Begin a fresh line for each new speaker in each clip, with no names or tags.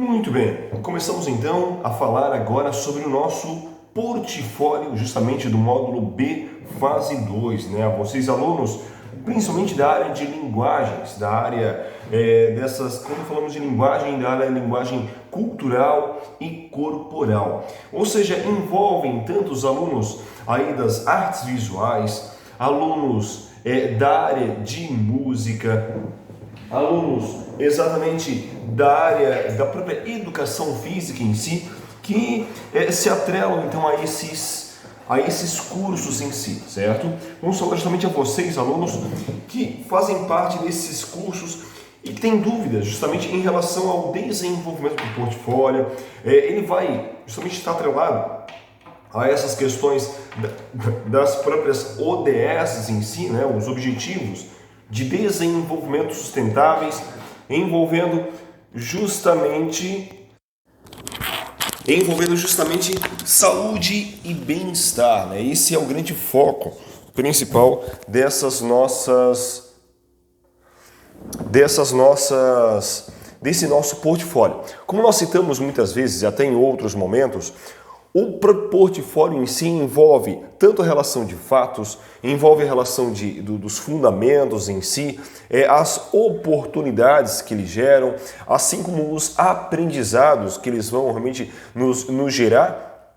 Muito bem, começamos então a falar agora sobre o nosso portfólio, justamente do módulo B, fase 2, né? Vocês alunos, principalmente da área de linguagens, da área quando falamos de linguagem, da área de linguagem cultural e corporal. Ou seja, envolvem tanto os alunos aí das artes visuais, alunos da área de música, alunos exatamente da área da própria educação física em si, que se atrelam então a esses cursos em si, certo? Vamos falar justamente a vocês, alunos, que fazem parte desses cursos e que têm dúvidas justamente em relação ao desenvolvimento do portfólio. Ele vai justamente estar atrelado a essas questões das próprias ODS em si, né? Os objetivos de desenvolvimento sustentáveis, envolvendo justamente saúde e bem-estar, né? Esse é o grande foco principal desse nosso portfólio. Como nós citamos muitas vezes, até em outros momentos, o portfólio em si envolve tanto a relação de fatos, envolve a relação dos fundamentos em si, as oportunidades que eles geram, assim como os aprendizados que eles vão realmente nos gerar.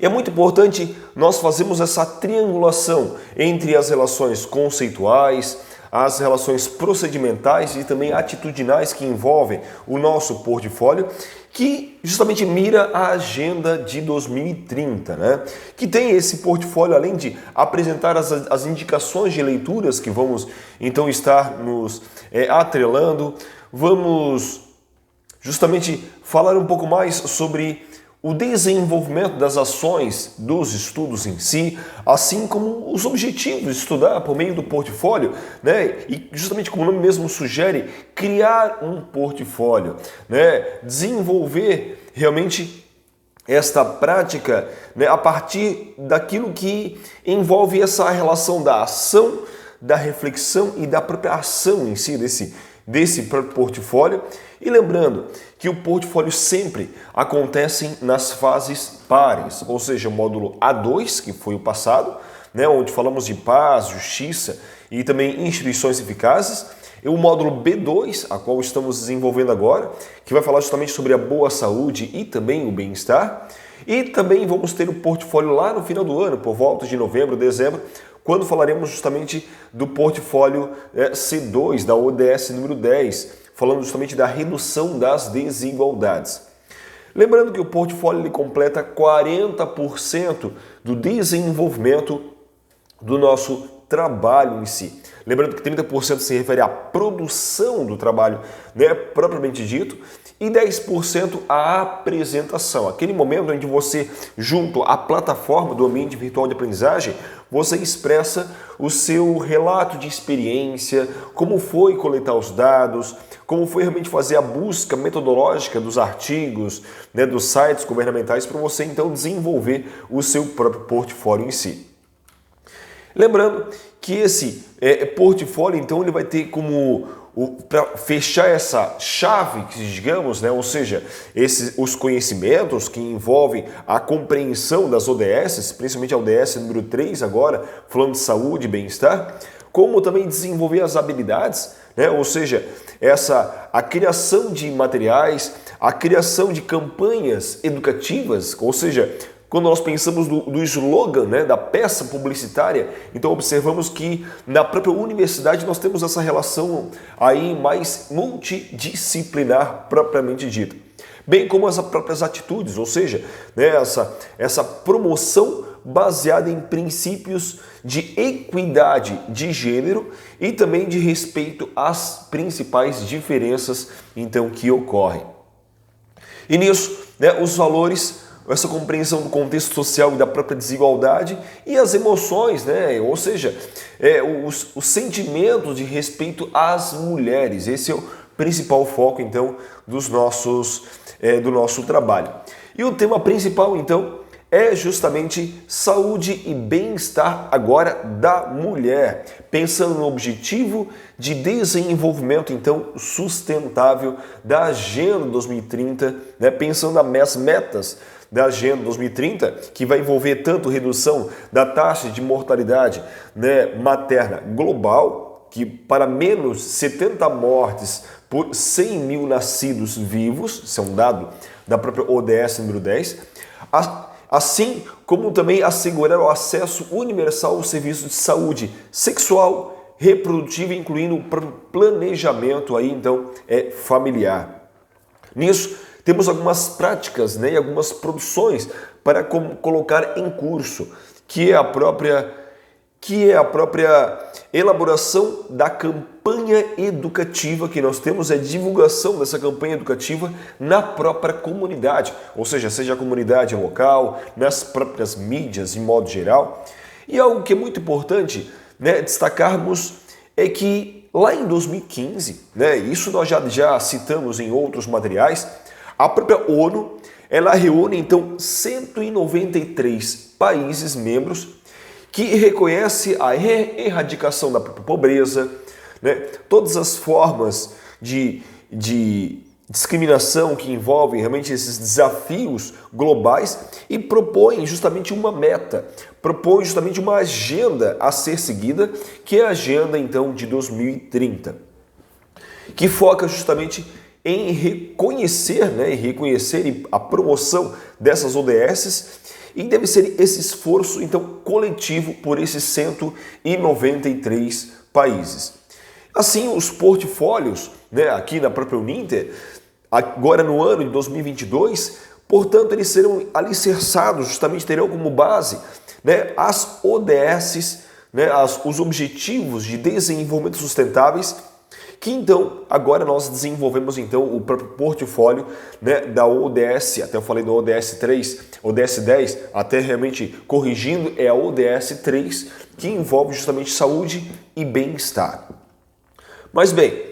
É muito importante nós fazermos essa triangulação entre as relações conceituais, as relações procedimentais e também atitudinais que envolvem o nosso portfólio, que justamente mira a agenda de 2030, né? Que tem esse portfólio, além de apresentar as indicações de leituras que vamos então estar nos atrelando, vamos justamente falar um pouco mais sobre o desenvolvimento das ações dos estudos em si, assim como os objetivos de estudar por meio do portfólio, né? E justamente como o nome mesmo sugere, criar um portfólio, né? Desenvolver realmente esta prática, né? A partir daquilo que envolve essa relação da ação, da reflexão e da própria ação em si desse próprio portfólio. E lembrando que o portfólio sempre acontece nas fases pares, ou seja, o módulo A2, que foi o passado, né, onde falamos de paz, justiça e também instituições eficazes, e o módulo B2, a qual estamos desenvolvendo agora, que vai falar justamente sobre a boa saúde e também o bem-estar. E também vamos ter o portfólio lá no final do ano, por volta de novembro, dezembro, quando falaremos justamente do portfólio C2, da ODS número 10, falando justamente da redução das desigualdades. Lembrando que o portfólio ele completa 40% do desenvolvimento do nosso trabalho em si. Lembrando que 30% se refere à produção do trabalho, né, propriamente dito, e 10% à apresentação. Aquele momento onde você, junto à plataforma do ambiente virtual de aprendizagem, você expressa o seu relato de experiência, como foi coletar os dados, como foi realmente fazer a busca metodológica dos artigos, né, dos sites governamentais, para você então desenvolver o seu próprio portfólio em si. Lembrando que esse portfólio, então, ele vai ter como para fechar essa chave, digamos, né? Ou seja, os conhecimentos que envolvem a compreensão das ODS, principalmente a ODS número 3 agora, falando de saúde e bem-estar, como também desenvolver as habilidades, né? Ou seja, a criação de materiais, a criação de campanhas educativas, ou seja, quando nós pensamos do slogan, né, da peça publicitária, então observamos que na própria universidade nós temos essa relação aí mais multidisciplinar propriamente dita. Bem como as próprias atitudes, ou seja, né, essa promoção baseada em princípios de equidade de gênero e também de respeito às principais diferenças então que ocorrem. E nisso, né, os valores, essa compreensão do contexto social e da própria desigualdade e as emoções, né? Ou seja, os sentimentos de respeito às mulheres. Esse é o principal foco, então, do nosso trabalho. E o tema principal, então, é justamente saúde e bem-estar agora da mulher, pensando no objetivo de desenvolvimento então sustentável da Agenda 2030, né? Pensando nas metas da Agenda 2030, que vai envolver tanto redução da taxa de mortalidade, né, materna global, que para menos 70 mortes por 100 mil nascidos vivos, isso é um dado da própria ODS número 10, assim como também assegurar o acesso universal ao serviço de saúde sexual, reprodutiva, incluindo o planejamento aí, então, familiar. Nisso, temos algumas práticas, né, e algumas produções para colocar em curso, que é a própria elaboração da campanha educativa que nós temos, é divulgação dessa campanha educativa na própria comunidade, ou seja a comunidade local, nas próprias mídias em modo geral. E algo que é muito importante, né, destacarmos é que lá em 2015, né, isso nós já citamos em outros materiais, a própria ONU, ela reúne então 193 países membros que reconhece a erradicação da pobreza, né, todas as formas de discriminação que envolvem realmente esses desafios globais e propõe justamente uma meta, propõe justamente uma agenda a ser seguida, que é a agenda então de 2030, que foca justamente em reconhecer, né, a promoção dessas ODS, e deve ser esse esforço então coletivo por esses 193 países. Assim, os portfólios, né, aqui na própria Uninter, agora no ano de 2022, portanto, eles serão alicerçados, justamente terão como base, né, as ODS, né, os Objetivos de Desenvolvimento Sustentáveis, que então agora nós desenvolvemos então o próprio portfólio, né, da ODS, até eu falei da ODS 3, ODS 10, até realmente corrigindo, é a ODS 3, que envolve justamente saúde e bem-estar. Mas bem,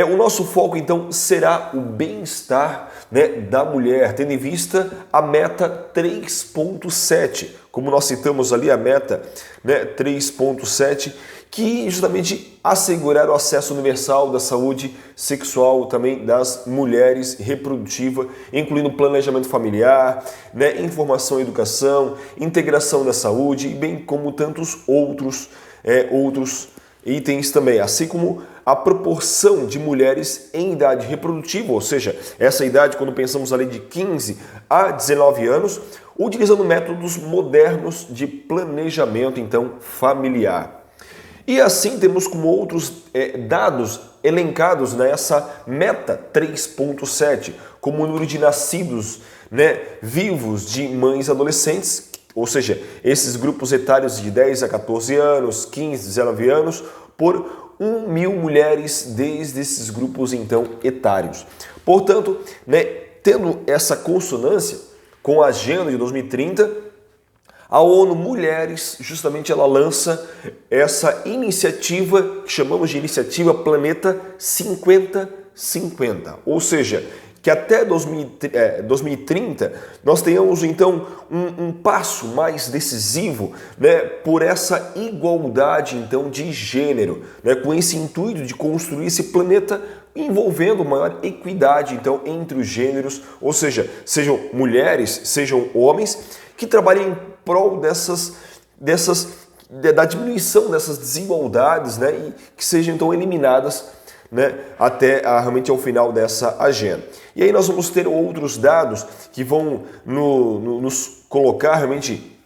o nosso foco então será o bem-estar, né, da mulher, tendo em vista a meta 3.7, como nós citamos ali a meta, né, 3.7, que justamente assegurar o acesso universal da saúde sexual também das mulheres, reprodutiva, incluindo planejamento familiar, né, informação e educação, integração da saúde, bem como tantos outros itens também, assim como a proporção de mulheres em idade reprodutiva, ou seja, essa idade quando pensamos ali de 15 a 19 anos, utilizando métodos modernos de planejamento então familiar. E assim temos como outros dados elencados nessa meta 3.7, como o número de nascidos, né, vivos de mães adolescentes, ou seja, esses grupos etários de 10 a 14 anos, 15, 19 anos, por 1.000 mulheres desde esses grupos então etários. Portanto, né, tendo essa consonância com a Agenda de 2030, a ONU Mulheres, justamente ela lança essa iniciativa que chamamos de Iniciativa Planeta 50-50, ou seja, que até 2030 nós tenhamos então um passo mais decisivo, né, por essa igualdade então de gênero, né, com esse intuito de construir esse planeta envolvendo maior equidade então entre os gêneros, ou seja, sejam mulheres, sejam homens, que trabalhem em prol da diminuição dessas desigualdades, né, e que sejam então eliminadas, né, até realmente ao final dessa agenda. E aí nós vamos ter outros dados que vão nos colocar realmente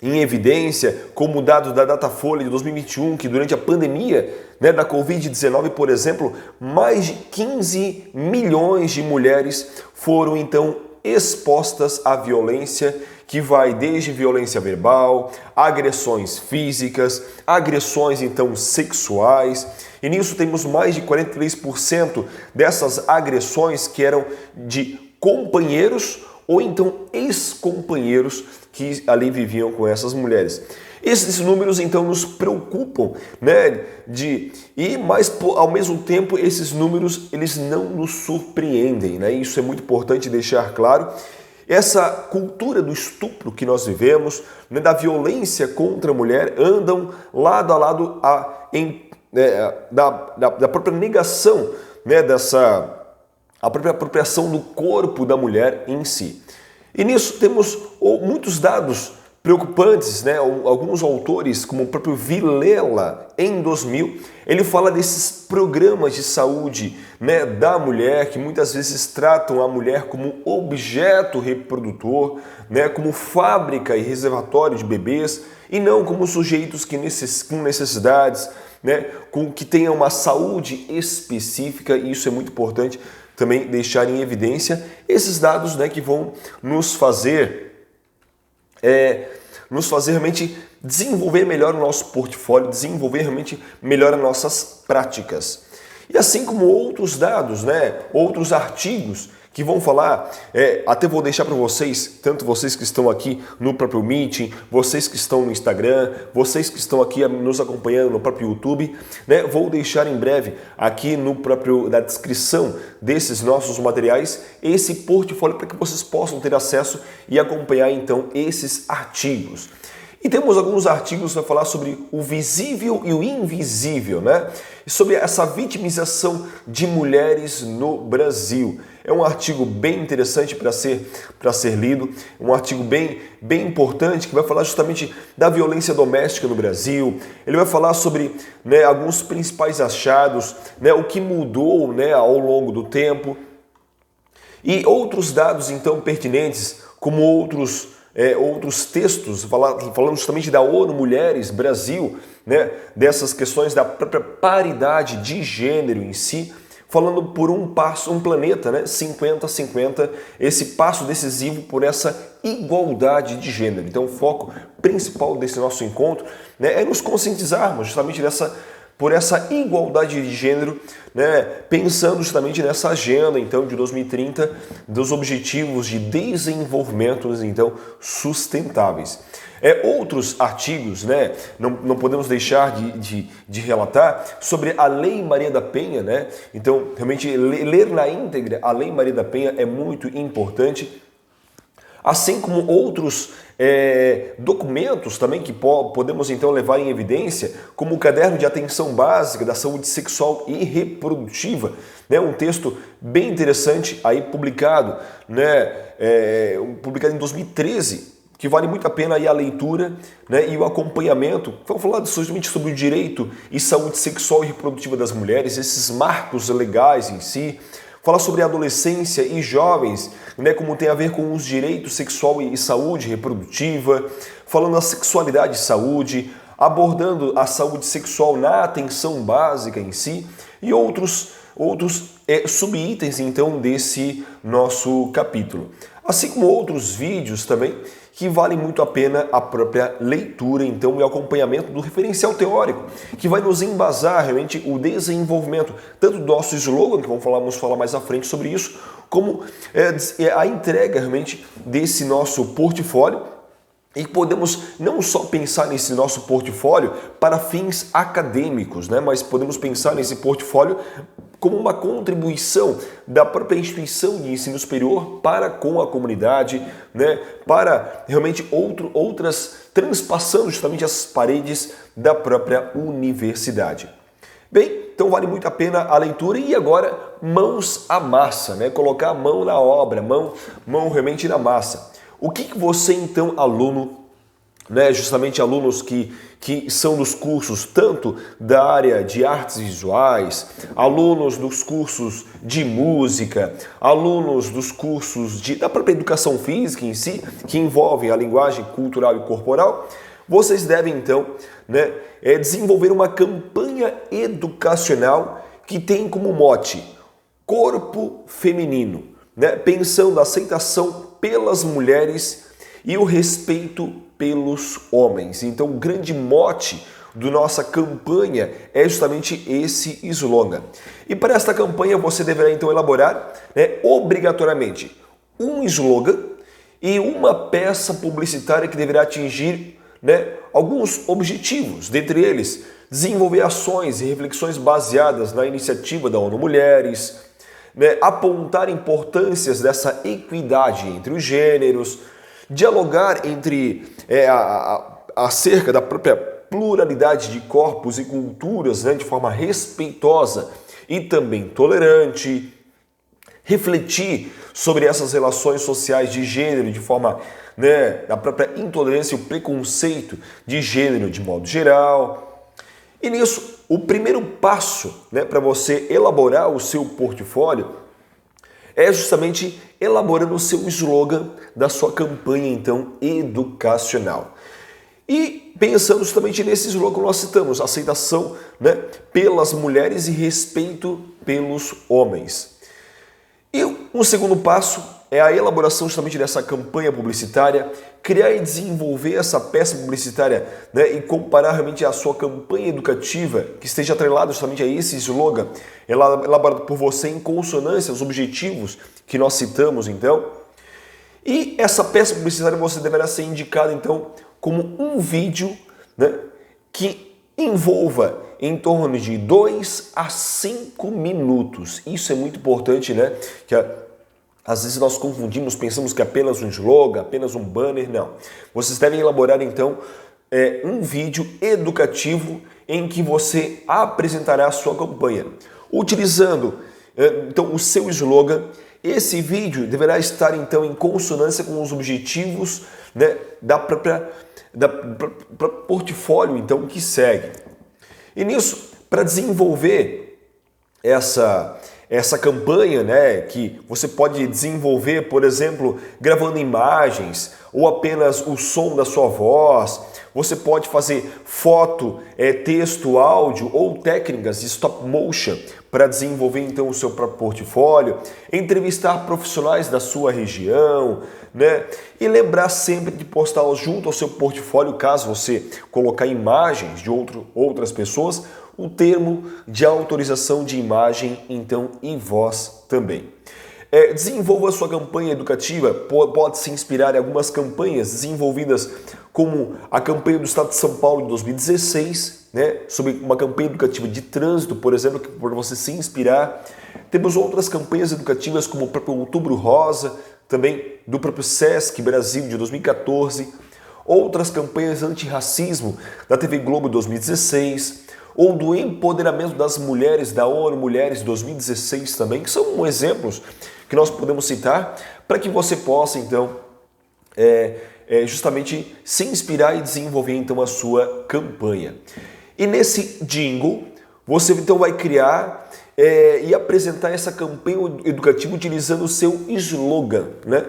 em evidência, como o dado da Datafolha de 2021, que durante a pandemia, né, da Covid-19, por exemplo, mais de 15 milhões de mulheres foram então expostas à violência, que vai desde violência verbal, agressões físicas, agressões então sexuais. E nisso temos mais de 43% dessas agressões que eram de companheiros ou então ex-companheiros que ali viviam com essas mulheres. Esses números então nos preocupam, né? Mas ao mesmo tempo esses números eles não nos surpreendem, né? Isso é muito importante deixar claro. essa cultura do estupro que nós vivemos, né, da violência contra a mulher, andam lado a lado da própria negação, né, a própria apropriação do corpo da mulher em si. E nisso temos muitos dados preocupantes, né? Alguns autores, como o próprio Vilela, em 2000, ele fala desses programas de saúde, né, da mulher, que muitas vezes tratam a mulher como objeto reprodutor, né, como fábrica e reservatório de bebês, e não como sujeitos com necessidades, né, que tenham uma saúde específica, e isso é muito importante também deixar em evidência esses dados, né, que vão nos fazer realmente desenvolver melhor o nosso portfólio, desenvolver realmente melhor as nossas práticas. E assim como outros dados, né, outros artigos que vão falar, até vou deixar para vocês, tanto vocês que estão aqui no próprio Meeting, vocês que estão no Instagram, vocês que estão aqui nos acompanhando no próprio YouTube, né, vou deixar em breve aqui na descrição desses nossos materiais esse portfólio para que vocês possam ter acesso e acompanhar então esses artigos. E temos alguns artigos para falar sobre o visível e o invisível, né? E sobre essa vitimização de mulheres no Brasil. É um artigo bem interessante para ser lido, um artigo bem importante que vai falar justamente da violência doméstica no Brasil. Ele vai falar sobre, né, alguns principais achados, né, o que mudou, né, ao longo do tempo. E outros dados então pertinentes, como outros textos falando justamente da ONU Mulheres Brasil, né, dessas questões da própria paridade de gênero em si, falando por um planeta, né, 50-50, esse passo decisivo por essa igualdade de gênero. Então o foco principal desse nosso encontro, né, é nos conscientizarmos justamente por essa igualdade de gênero, né, pensando justamente nessa agenda então de 2030 dos objetivos de desenvolvimento então sustentáveis. Outros artigos, né, não podemos deixar de relatar sobre a Lei Maria da Penha, né? Então realmente ler na íntegra a Lei Maria da Penha é muito importante, assim como outros documentos também que podemos então levar em evidência, como o Caderno de Atenção Básica da Saúde Sexual e Reprodutiva, né? Um texto bem interessante aí publicado, né? Publicado em 2013, que vale muito a pena aí a leitura, né, e o acompanhamento. Vamos falar justamente sobre o direito e saúde sexual e reprodutiva das mulheres, esses marcos legais em si. Falar sobre a adolescência e jovens, né, como tem a ver com os direitos sexual e saúde reprodutiva, falando da sexualidade e saúde, abordando a saúde sexual na atenção básica em si e outros subitens então desse nosso capítulo. Assim como outros vídeos também que valem muito a pena a própria leitura então e acompanhamento do referencial teórico, que vai nos embasar realmente o desenvolvimento tanto do nosso slogan, que vamos falar mais à frente sobre isso, como a entrega realmente desse nosso portfólio. E podemos não só pensar nesse nosso portfólio para fins acadêmicos, né, mas podemos pensar nesse portfólio como uma contribuição da própria instituição de ensino superior para com a comunidade, né, para realmente transpassando justamente as paredes da própria universidade. Bem, então vale muito a pena a leitura e agora mãos à massa, né, colocar a mão na obra, mão realmente na massa. O que você então, aluno, né, justamente alunos que são dos cursos tanto da área de artes visuais, alunos dos cursos de música, alunos dos cursos da própria educação física em si, que envolvem a linguagem cultural e corporal, vocês devem então, né, desenvolver uma campanha educacional que tem como mote corpo feminino, né, pensando a aceitação pelas mulheres e o respeito pelos homens. Então, o grande mote da nossa campanha é justamente esse slogan. E para esta campanha você deverá então elaborar, né, obrigatoriamente um slogan e uma peça publicitária que deverá atingir, né, alguns objetivos, dentre eles desenvolver ações e reflexões baseadas na iniciativa da ONU Mulheres, né, apontar importâncias dessa equidade entre os gêneros, dialogar acerca da própria pluralidade de corpos e culturas, né, de forma respeitosa e também tolerante, refletir sobre essas relações sociais de gênero de forma, né, da própria intolerância e o preconceito de gênero de modo geral. E nisso, o primeiro passo, né, para você elaborar o seu portfólio é justamente elaborando o seu slogan da sua campanha, então, educacional. E pensando justamente nesse slogan que nós citamos, aceitação, né, pelas mulheres e respeito pelos homens. E um segundo passo é a elaboração justamente dessa campanha publicitária, criar e desenvolver essa peça publicitária, né, e comparar realmente a sua campanha educativa, que esteja atrelada justamente a esse slogan, elaborado por você em consonância aos objetivos que nós citamos, então. E essa peça publicitária você deverá ser indicada, então, como um vídeo, né, que envolva em torno de 2 a 5 minutos. Isso é muito importante, né? Que às vezes nós confundimos, pensamos que é apenas um slogan, apenas um banner. Não. Vocês devem elaborar, então, um vídeo educativo em que você apresentará a sua campanha. Utilizando, então, o seu slogan. Esse vídeo deverá estar, então, em consonância com os objetivos, né, da própria portfólio, então, que segue. E nisso, para desenvolver essa campanha, né, que você pode desenvolver, por exemplo, gravando imagens ou apenas o som da sua voz, você pode fazer foto, texto, áudio ou técnicas de stop motion para desenvolver então o seu próprio portfólio, entrevistar profissionais da sua região, né? E lembrar sempre de postar junto ao seu portfólio, caso você colocar imagens de outras pessoas, o termo de autorização de imagem, então, e voz também. Desenvolva a sua campanha educativa, pode se inspirar em algumas campanhas desenvolvidas como a campanha do Estado de São Paulo de 2016, né, sobre uma campanha educativa de trânsito, por exemplo, que por você se inspirar. Temos outras campanhas educativas como o próprio Outubro Rosa, também do próprio Sesc Brasil de 2014, outras campanhas antirracismo da TV Globo de 2016, ou do empoderamento das mulheres da ONU Mulheres 2016 também, que são exemplos que nós podemos citar para que você possa, então, justamente se inspirar e desenvolver, então, a sua campanha. E nesse jingle, você, então, vai criar e apresentar essa campanha educativa utilizando o seu slogan, né?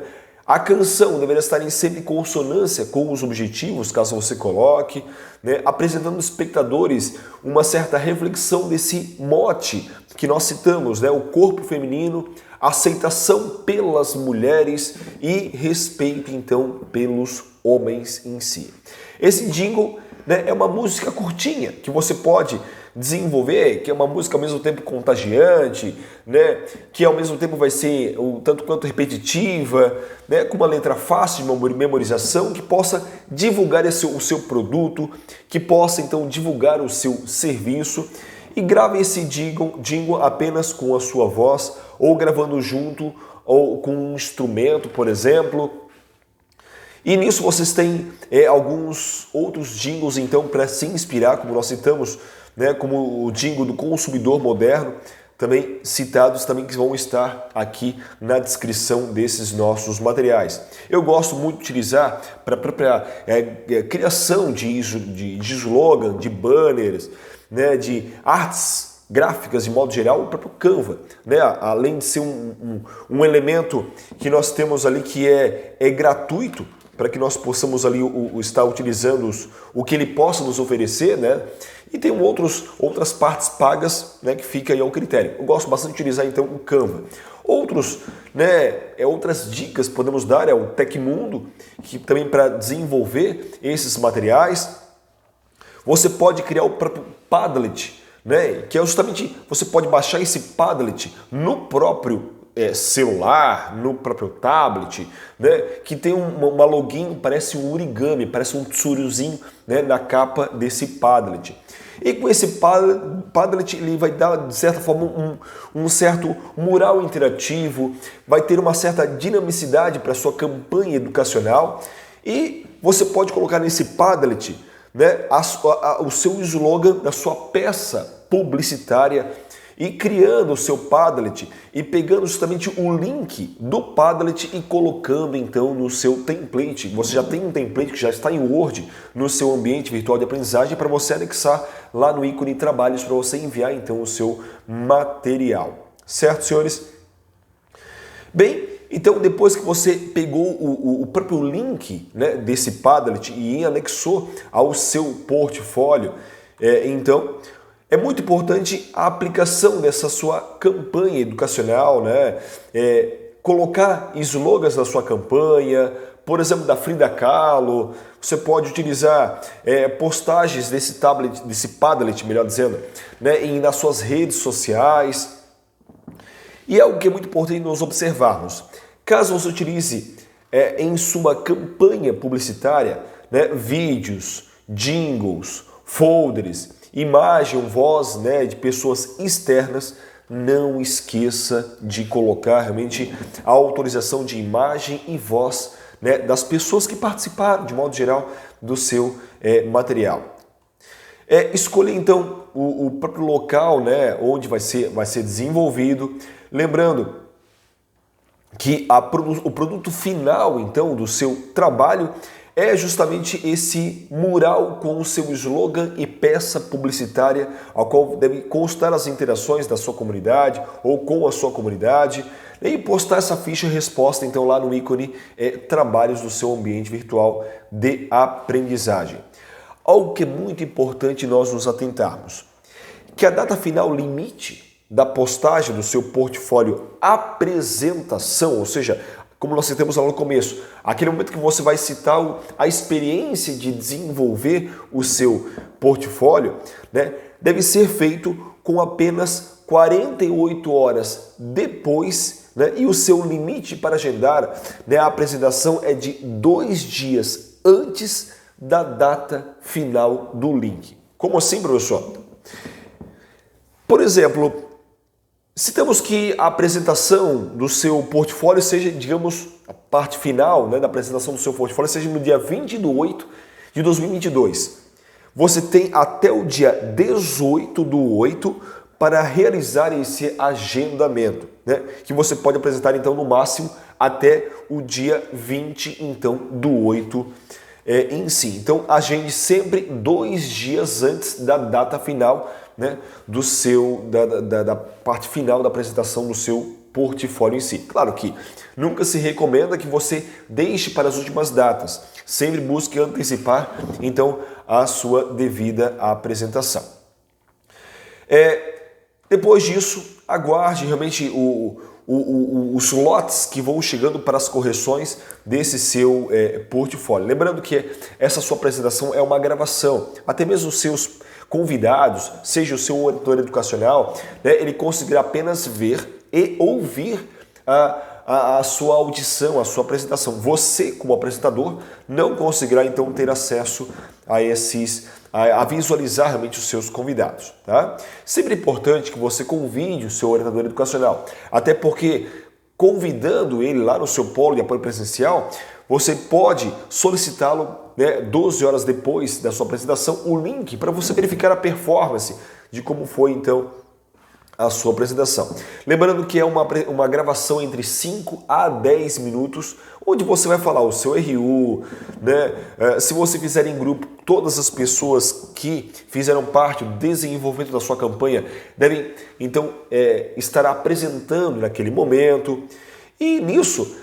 A canção deveria estar em sempre consonância com os objetivos, caso você coloque, né, apresentando aos espectadores uma certa reflexão desse mote que nós citamos, né, o corpo feminino, aceitação pelas mulheres e respeito, então, pelos homens em si. Esse jingle, né, é uma música curtinha que você pode desenvolver, que é uma música ao mesmo tempo contagiante, né, que ao mesmo tempo vai ser tanto quanto repetitiva, né, com uma letra fácil de memorização, que possa divulgar o seu produto, que possa então divulgar o seu serviço, e grave esse jingle apenas com a sua voz ou gravando junto ou com um instrumento, por exemplo. E nisso vocês têm alguns outros jingles então para se inspirar, como nós citamos, né, como o jingle do consumidor moderno, também citados, também que vão estar aqui na descrição desses nossos materiais. Eu gosto muito de utilizar para a própria criação de slogan, de banners, né, de artes gráficas de modo geral, o próprio Canva, né, além de ser um elemento que nós temos ali que é gratuito, para que nós possamos ali estar utilizando o que ele possa nos oferecer, né? E tem outras partes pagas, né, que fica aí ao critério. Eu gosto bastante de utilizar então o Canva. Outras dicas podemos dar o Tecmundo, que também para desenvolver esses materiais. Você pode criar o próprio Padlet, né, que é justamente, você pode baixar esse Padlet no próprio celular, no próprio tablet, né, que tem uma login, parece um origami, parece um tsuriozinho, né, na capa desse Padlet. E com esse Padlet ele vai dar, de certa forma, um certo mural interativo, vai ter uma certa dinamicidade para a sua campanha educacional e você pode colocar nesse Padlet, né, o seu slogan da sua peça publicitária e criando o seu Padlet e pegando justamente o link do Padlet e colocando então no seu template. Você já tem um template que já está em Word no seu ambiente virtual de aprendizagem para você anexar lá no ícone trabalhos para você enviar então o seu material. Certo, senhores? Bem, então depois que você pegou o próprio link, né, desse Padlet e anexou ao seu portfólio, então é muito importante a aplicação dessa sua campanha educacional, né? Colocar slogans na sua campanha, por exemplo, da Frida Kahlo. Você pode utilizar postagens desse Padlet, melhor dizendo, né? Nas suas redes sociais. E algo que é muito importante nós observarmos. Caso você utilize em sua campanha publicitária, né, vídeos, jingles, folders, imagem, voz, né, de pessoas externas, não esqueça de colocar realmente a autorização de imagem e voz, né, das pessoas que participaram, de modo geral, do seu material. Escolher então o próprio local, né, onde vai ser desenvolvido, lembrando que o produto final então do seu trabalho é justamente esse mural com o seu slogan e peça publicitária, ao qual deve constar as interações da sua comunidade ou com a sua comunidade, e postar essa ficha resposta então lá no ícone trabalhos do seu ambiente virtual de aprendizagem. Algo que é muito importante nós nos atentarmos, que a data final limite da postagem do seu portfólio apresentação, ou seja, como nós citamos lá no começo, aquele momento que você vai citar a experiência de desenvolver o seu portfólio, né, deve ser feito com apenas 48 horas depois, né, e o seu limite para agendar, né, a apresentação é de 2 dias antes da data final do link. Como assim, professor? Por exemplo, citamos que a apresentação do seu portfólio seja, digamos, a parte final, né, da apresentação do seu portfólio seja no dia 20/8 de 2022. Você tem até o dia 18/8 para realizar esse agendamento, né, que você pode apresentar então no máximo até o dia 20 então, do 8 em si. Então agende sempre 2 dias antes da data final, né, da parte final da apresentação do seu portfólio em si. Claro que nunca se recomenda que você deixe para as últimas datas. Sempre busque antecipar, então, a sua devida apresentação. Depois disso, aguarde realmente os lotes que vão chegando para as correções desse seu portfólio. Lembrando que essa sua apresentação é uma gravação, até mesmo os seus convidados, seja o seu orientador educacional, né, ele conseguirá apenas ver e ouvir a sua audição, a sua apresentação. Você, como apresentador, não conseguirá então ter acesso a visualizar realmente os seus convidados. Tá? Sempre é importante que você convide o seu orientador educacional, até porque convidando ele lá no seu polo de apoio presencial, você pode solicitá-lo, né, 12 horas depois da sua apresentação, o link para você verificar a performance de como foi então a sua apresentação. Lembrando que é uma gravação entre 5 a 10 minutos, onde você vai falar o seu RU, né? Se você fizer em grupo, todas as pessoas que fizeram parte do desenvolvimento da sua campanha devem então estar apresentando naquele momento. E nisso,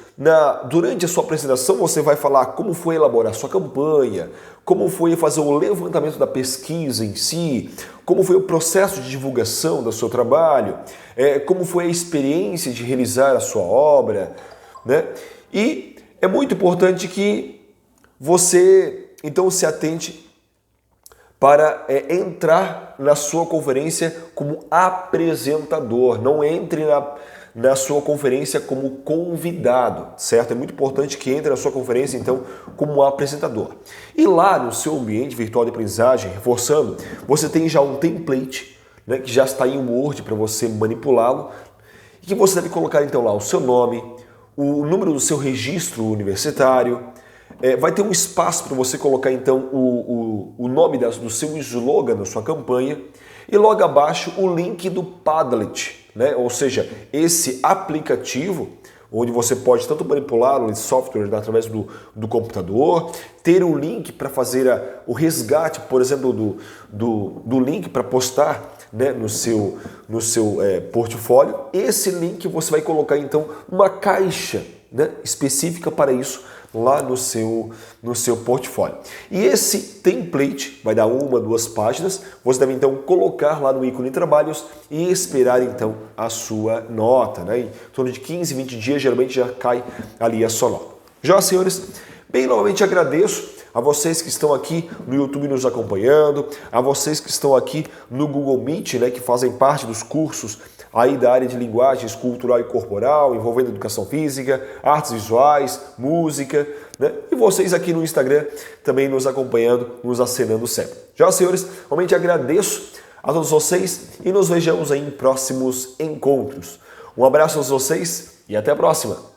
durante a sua apresentação, você vai falar como foi elaborar a sua campanha, como foi fazer o levantamento da pesquisa em si, como foi o processo de divulgação do seu trabalho, como foi a experiência de realizar a sua obra, né? E é muito importante que você, então, se atente para entrar na sua conferência como apresentador. Não entre na sua conferência como convidado, certo? É muito importante que entre na sua conferência, então, como apresentador. E lá no seu ambiente virtual de aprendizagem, reforçando, você tem já um template, né, que já está em Word para você manipulá-lo, e que você deve colocar, então, lá o seu nome, o número do seu registro universitário, vai ter um espaço para você colocar, então, o nome do seu slogan da sua campanha, e logo abaixo o link do Padlet, né? Ou seja, esse aplicativo onde você pode tanto manipular o software através do computador, ter um link para fazer o resgate, por exemplo, do link para postar, né, no seu portfólio. Esse link você vai colocar então uma caixa, né, específica para isso lá no seu portfólio. E esse template vai dar 1, 2 páginas, você deve então colocar lá no ícone trabalhos e esperar então a sua nota, né? Em torno de 15, 20 dias geralmente já cai ali a sua nota. Já, senhores, bem, novamente agradeço a vocês que estão aqui no YouTube nos acompanhando, a vocês que estão aqui no Google Meet, né, que fazem parte dos cursos aí da área de linguagens cultural e corporal, envolvendo educação física, artes visuais, música, né? E vocês aqui no Instagram também nos acompanhando, nos acenando sempre. Já, senhores, realmente agradeço a todos vocês e nos vejamos aí em próximos encontros. Um abraço a todos vocês e até a próxima!